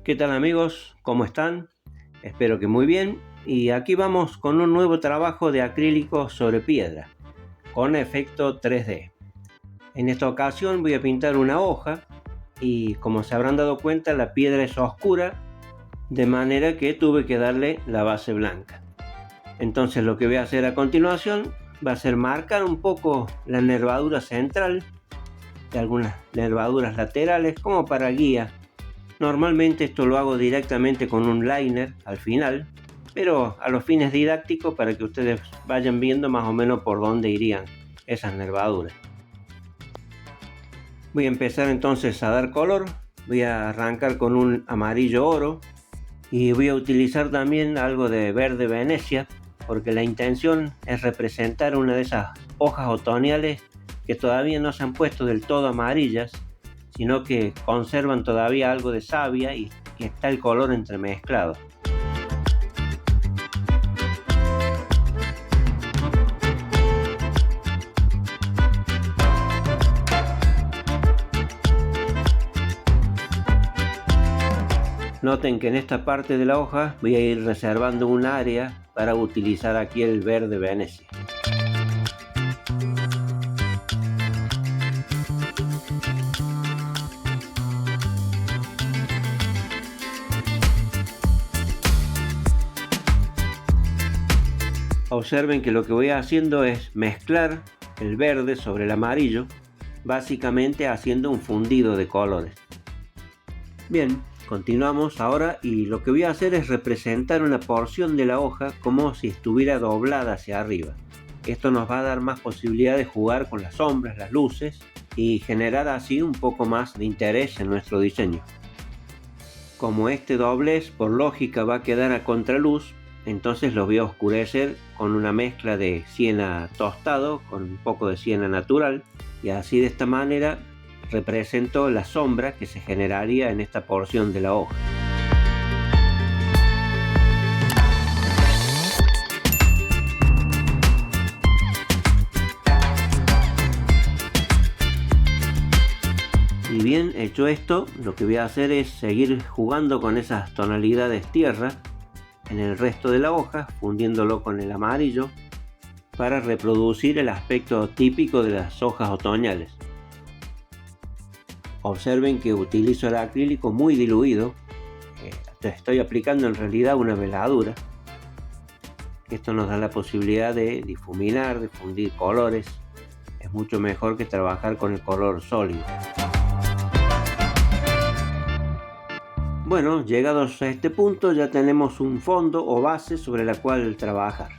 ¿Qué tal amigos? ¿Cómo están? Espero que muy bien. Y aquí vamos con un nuevo trabajo de acrílico sobre piedra, con efecto 3D. En esta ocasión voy a pintar una hoja y como se habrán dado cuenta la piedra es oscura, de manera que tuve que darle la base blanca. Entonces lo que voy a hacer a continuación va a ser marcar un poco la nervadura central y algunas nervaduras laterales como para guía. Normalmente esto lo hago directamente con un liner al final, pero a los fines didácticos para que ustedes vayan viendo más o menos por dónde irían esas nervaduras. Voy a empezar entonces a dar color. Voy a arrancar con un amarillo oro y voy a utilizar también algo de verde Venecia, porque la intención es representar una de esas hojas otoñales que todavía no se han puesto del todo amarillas, sino que conservan todavía algo de savia y está el color entremezclado. Noten que en esta parte de la hoja voy a ir reservando un área para utilizar aquí el verde Venecia. Observen que lo que voy haciendo es mezclar el verde sobre el amarillo, básicamente haciendo un fundido de colores. Bien, continuamos ahora y lo que voy a hacer es representar una porción de la hoja como si estuviera doblada hacia arriba. Esto nos va a dar más posibilidad de jugar con las sombras, las luces y generar así un poco más de interés en nuestro diseño. Como este doblez por lógica va a quedar a contraluz, entonces lo voy a oscurecer con una mezcla de siena tostado con un poco de siena natural y así de esta manera represento la sombra que se generaría en esta porción de la hoja. Y bien, hecho esto, lo que voy a hacer es seguir jugando con esas tonalidades tierra en el resto de la hoja, fundiéndolo con el amarillo para reproducir el aspecto típico de las hojas otoñales. Observen que utilizo el acrílico muy diluido. Estoy aplicando en realidad una veladura. Esto nos da la posibilidad de difuminar, de fundir colores. Es mucho mejor que trabajar con el color sólido. Bueno, llegados a este punto ya tenemos un fondo o base sobre la cual trabajar.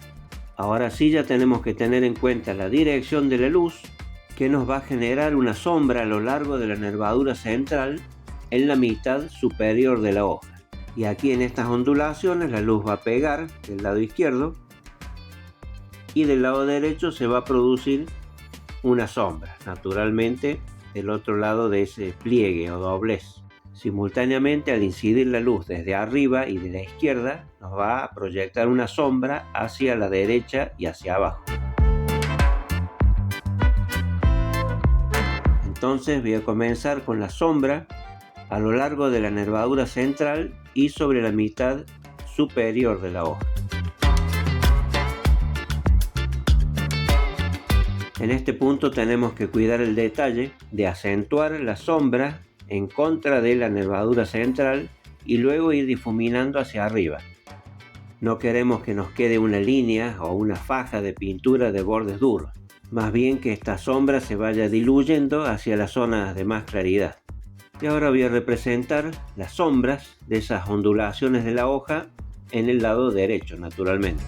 Ahora sí ya tenemos que tener en cuenta la dirección de la luz, que nos va a generar una sombra a lo largo de la nervadura central en la mitad superior de la hoja. Y aquí en estas ondulaciones la luz va a pegar del lado izquierdo y del lado derecho se va a producir una sombra, naturalmente del otro lado de ese pliegue o doblez. Simultáneamente, al incidir la luz desde arriba y de la izquierda, nos va a proyectar una sombra hacia la derecha y hacia abajo. Entonces voy a comenzar con la sombra a lo largo de la nervadura central y sobre la mitad superior de la hoja. En este punto tenemos que cuidar el detalle de acentuar la sombra en contra de la nervadura central y luego ir difuminando hacia arriba. No queremos que nos quede una línea o una faja de pintura de bordes duros, más bien que esta sombra se vaya diluyendo hacia las zonas de más claridad. Y ahora voy a representar las sombras de esas ondulaciones de la hoja en el lado derecho, naturalmente.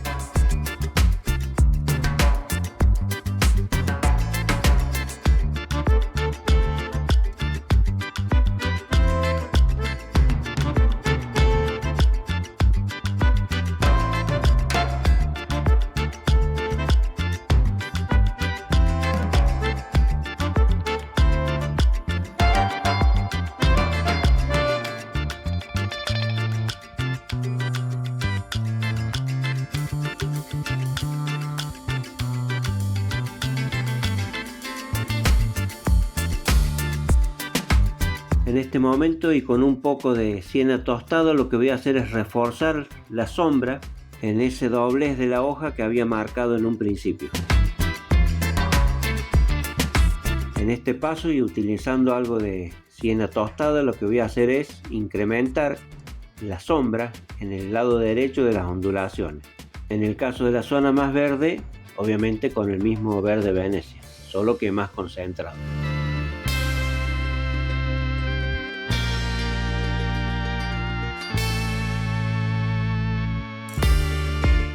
En este momento, y con un poco de siena tostado, lo que voy a hacer es reforzar la sombra en ese doblez de la hoja que había marcado en un principio. En este paso, y utilizando algo de siena tostada, lo que voy a hacer es incrementar la sombra en el lado derecho de las ondulaciones. En el caso de la zona más verde, obviamente con el mismo verde Venecia, solo que más concentrado.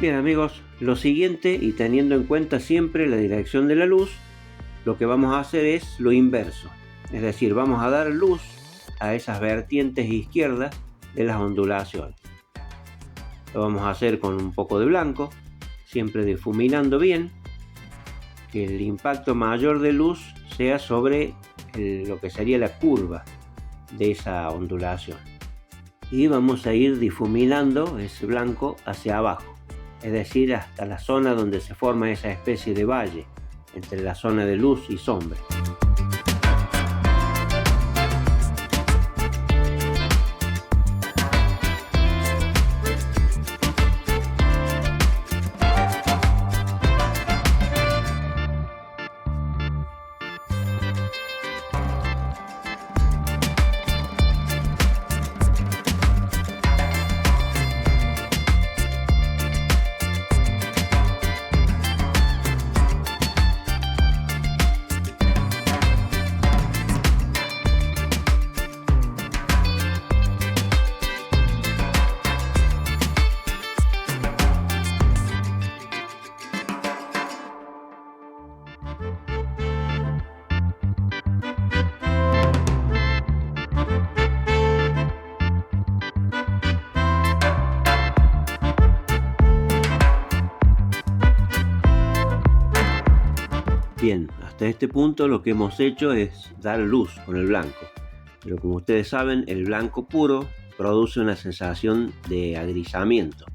Bien amigos, lo siguiente, y teniendo en cuenta siempre la dirección de la luz, lo que vamos a hacer es lo inverso. Es decir, vamos a dar luz a esas vertientes izquierdas de las ondulaciones. Lo vamos a hacer con un poco de blanco, siempre difuminando bien, que el impacto mayor de luz sea sobre lo que sería la curva de esa ondulación. Y vamos a ir difuminando ese blanco hacia abajo, es decir, hasta la zona donde se forma esa especie de valle entre la zona de luz y sombra. Bien, hasta este punto lo que hemos hecho es dar luz con el blanco, pero como ustedes saben, el blanco puro produce una sensación de agrisamiento.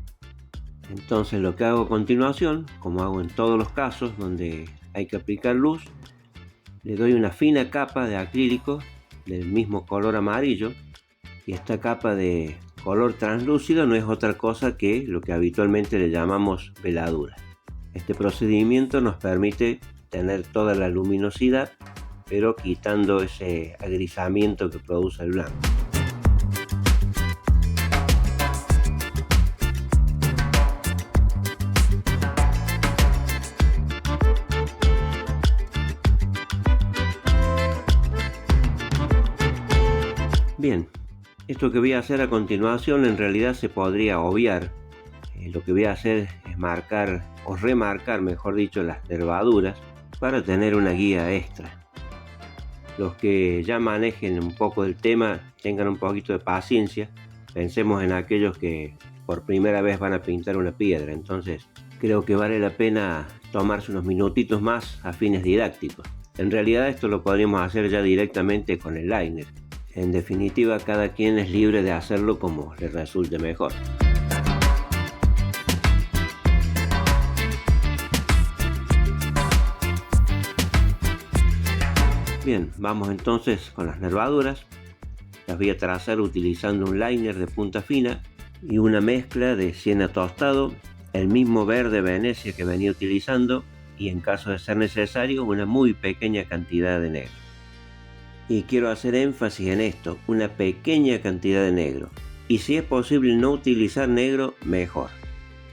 Entonces lo que hago a continuación, como hago en todos los casos donde hay que aplicar luz, le doy una fina capa de acrílico del mismo color amarillo, y esta capa de color translúcido no es otra cosa que lo que habitualmente le llamamos veladura. Este procedimiento nos permite tener toda la luminosidad, pero quitando ese agrisamiento que produce el blanco. Bien, esto que voy a hacer a continuación en realidad se podría obviar. Lo que voy a hacer es marcar, o remarcar mejor dicho, las nervaduras para tener una guía extra. Los que ya manejen un poco del tema, tengan un poquito de paciencia. Pensemos en aquellos que por primera vez van a pintar una piedra. Entonces creo que vale la pena tomarse unos minutitos más a fines didácticos. En realidad esto lo podríamos hacer ya directamente con el liner. En definitiva, cada quien es libre de hacerlo como le resulte mejor. Bien, vamos entonces con las nervaduras. Las voy a trazar utilizando un liner de punta fina y una mezcla de siena tostado, el mismo verde Venecia que venía utilizando, y en caso de ser necesario una muy pequeña cantidad de negro. Y quiero hacer énfasis en esto, una pequeña cantidad de negro. Y si es posible no utilizar negro, mejor.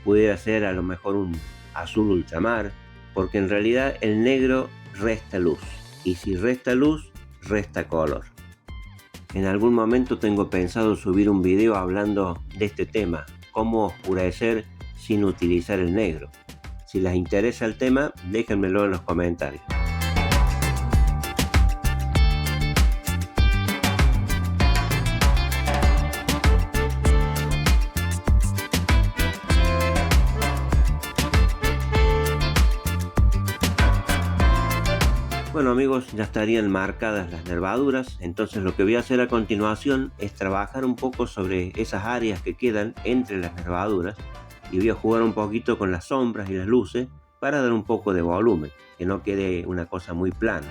Pudiera ser a lo mejor un azul ultramar, porque en realidad el negro resta luz. Y si resta luz, resta color. En algún momento tengo pensado subir un video hablando de este tema, cómo oscurecer sin utilizar el negro. Si les interesa el tema, déjenmelo en los comentarios. Bueno amigos, ya estarían marcadas las nervaduras, entonces lo que voy a hacer a continuación es trabajar un poco sobre esas áreas que quedan entre las nervaduras, y voy a jugar un poquito con las sombras y las luces para dar un poco de volumen, que no quede una cosa muy plana.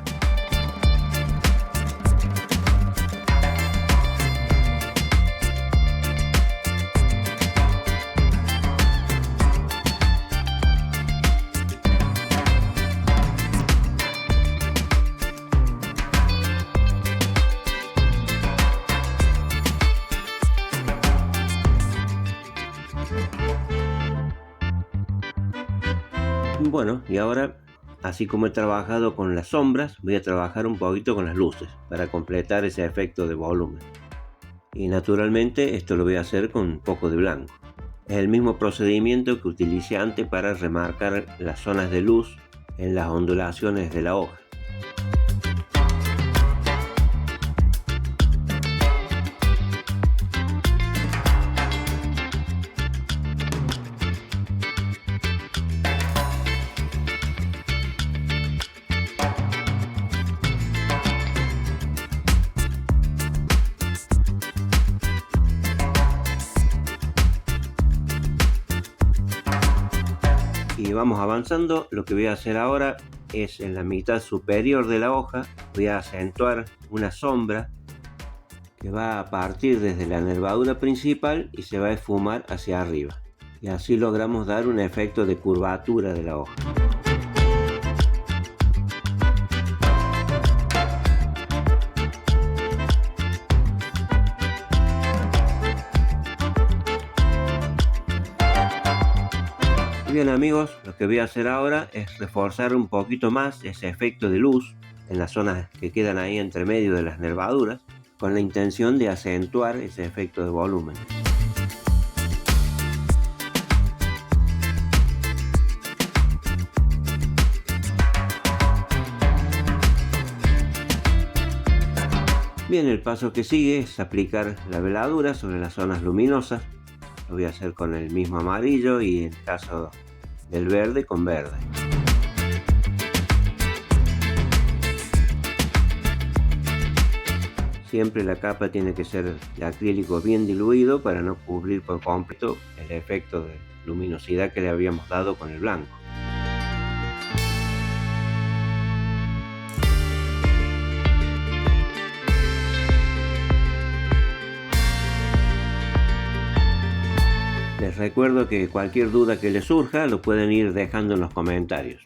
Bueno, y ahora, así como he trabajado con las sombras, voy a trabajar un poquito con las luces para completar ese efecto de volumen. Y naturalmente esto lo voy a hacer con un poco de blanco. Es el mismo procedimiento que utilicé antes para remarcar las zonas de luz en las ondulaciones de la hoja. Y vamos avanzando. Lo que voy a hacer ahora es en la mitad superior de la hoja voy a acentuar una sombra que va a partir desde la nervadura principal y se va a esfumar hacia arriba, y así logramos dar un efecto de curvatura de la hoja. Bien amigos, lo que voy a hacer ahora es reforzar un poquito más ese efecto de luz en las zonas que quedan ahí entre medio de las nervaduras, con la intención de acentuar ese efecto de volumen. Bien, el paso que sigue es aplicar la veladura sobre las zonas luminosas. Lo voy a hacer con el mismo amarillo y en el caso del verde con verde. Siempre la capa tiene que ser de acrílico bien diluido para no cubrir por completo el efecto de luminosidad que le habíamos dado con el blanco. Les recuerdo que cualquier duda que les surja lo pueden ir dejando en los comentarios.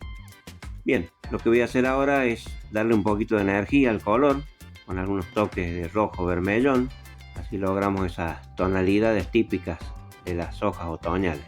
Bien, lo que voy a hacer ahora es darle un poquito de energía al color con algunos toques de rojo vermellón, así logramos esas tonalidades típicas de las hojas otoñales.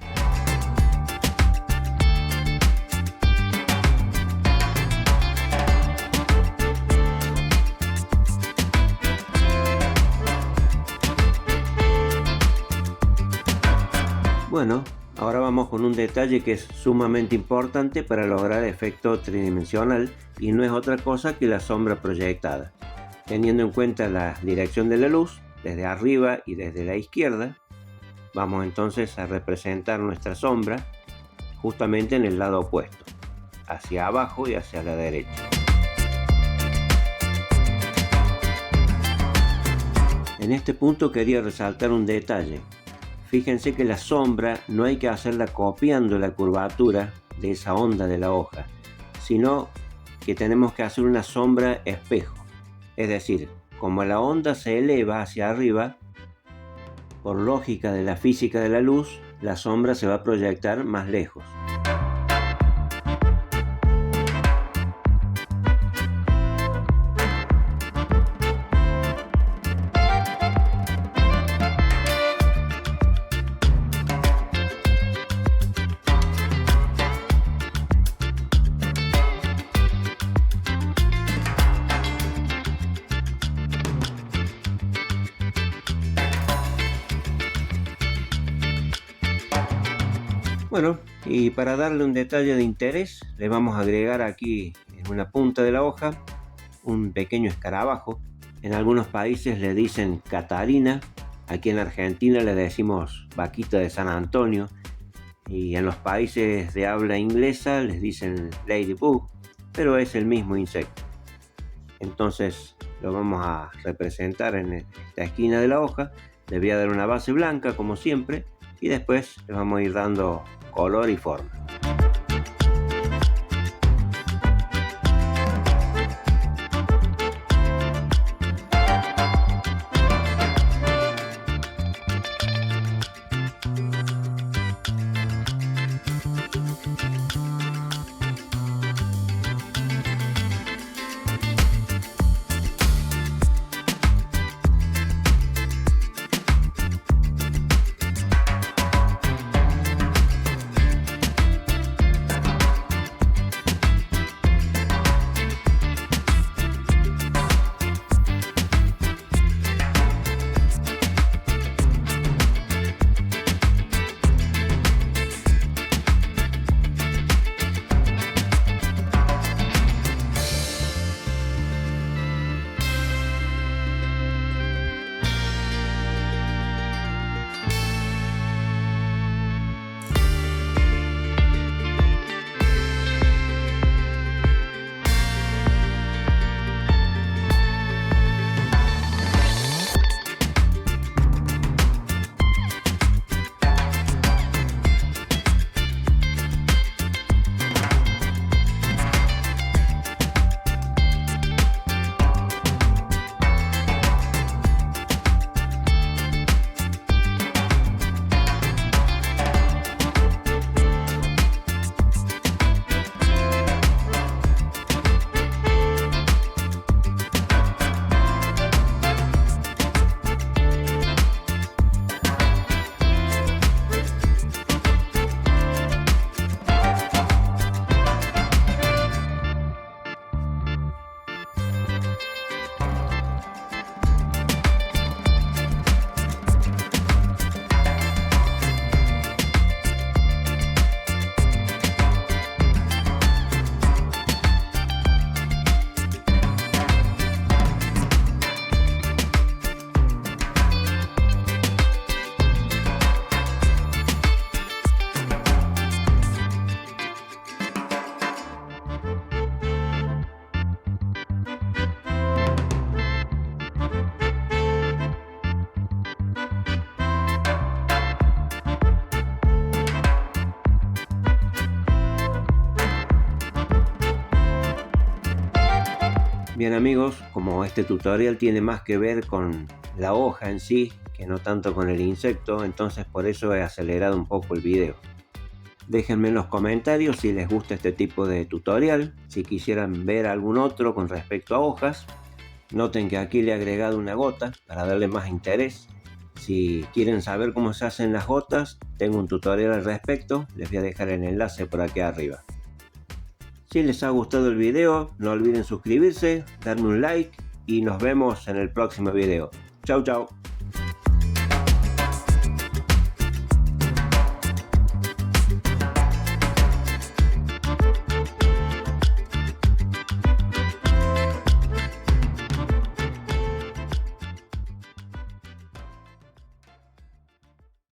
Bueno, ahora vamos con un detalle que es sumamente importante para lograr efecto tridimensional y no es otra cosa que la sombra proyectada. Teniendo en cuenta la dirección de la luz, desde arriba y desde la izquierda, vamos entonces a representar nuestra sombra justamente en el lado opuesto, hacia abajo y hacia la derecha. En este punto quería resaltar un detalle. Fíjense que la sombra no hay que hacerla copiando la curvatura de esa onda de la hoja, sino que tenemos que hacer una sombra espejo. Es decir, como la onda se eleva hacia arriba, por lógica de la física de la luz, la sombra se va a proyectar más lejos. Bueno, y para darle un detalle de interés, le vamos a agregar aquí en una punta de la hoja un pequeño escarabajo. En algunos países le dicen Catarina, aquí en Argentina le decimos vaquita de San Antonio, y en los países de habla inglesa les dicen ladybug, pero es el mismo insecto. Entonces lo vamos a representar en esta esquina de la hoja. Le voy a dar una base blanca como siempre y después le vamos a ir dando color y forma. Bien amigos, como este tutorial tiene más que ver con la hoja en sí, que no tanto con el insecto, entonces por eso he acelerado un poco el video. Déjenme en los comentarios si les gusta este tipo de tutorial, si quisieran ver algún otro con respecto a hojas. Noten que aquí le he agregado una gota para darle más interés. Si quieren saber cómo se hacen las gotas, tengo un tutorial al respecto, les voy a dejar el enlace por aquí arriba. Si les ha gustado el video, no olviden suscribirse, darme un like y nos vemos en el próximo video. Chau chau.